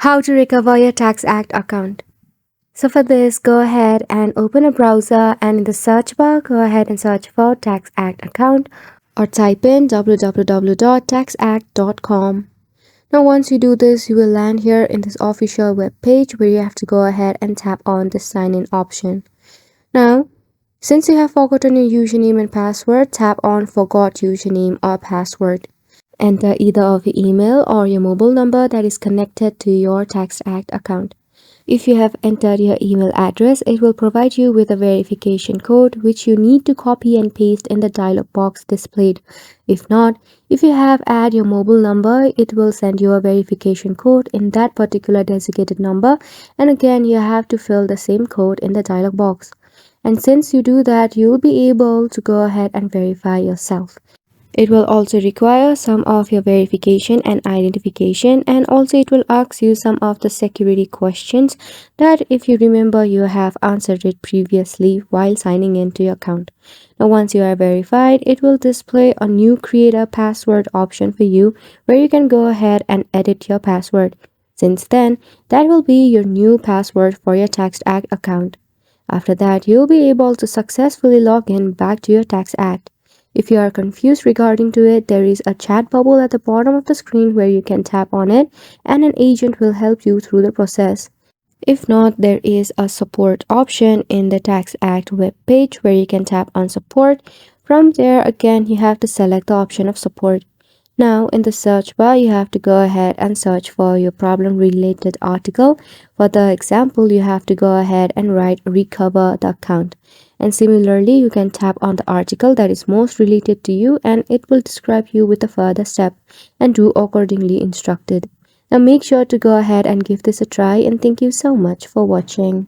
How to recover your TaxAct account. So for this, go ahead and open a browser, and in the search bar, go ahead and search for TaxAct account or type in www.taxact.com. Now once you do this, you will land here in this official web page where you have to go ahead and tap on the sign in option. Now, since you have forgotten your username and password, tap on forgot username or password. Enter either of your email or your mobile number that is connected to your TaxAct account. If you have entered your email address, it will provide you with a verification code which you need to copy and paste in the dialog box displayed. If not, if you have added your mobile number, it will send you a verification code in that particular designated number, and again you have to fill the same code in the dialog box. And since you do that, you will be able to go ahead and verify yourself. It will also require some of your verification and identification, and also it will ask you some of the security questions that, if you remember, you have answered it previously while signing into your account. Now once you are verified, it will display a new create a password option for you where you can go ahead and edit your password. Since then, that will be your new password for your TaxAct account. After that, you'll be able to successfully log in back to your TaxAct. If you are confused regarding to it, there is a chat bubble at the bottom of the screen where you can tap on it and an agent will help you through the process. If not, there is a support option in the TaxAct web page where you can tap on support. From there, again, you have to select the option of support. Now in the search bar, you have to go ahead and search for your problem related article. For the example, you have to go ahead and write recover the account. And similarly, you can tap on the article that is most related to you and it will describe you with a further step and do accordingly instructed. Now make sure to go ahead and give this a try, and thank you so much for watching.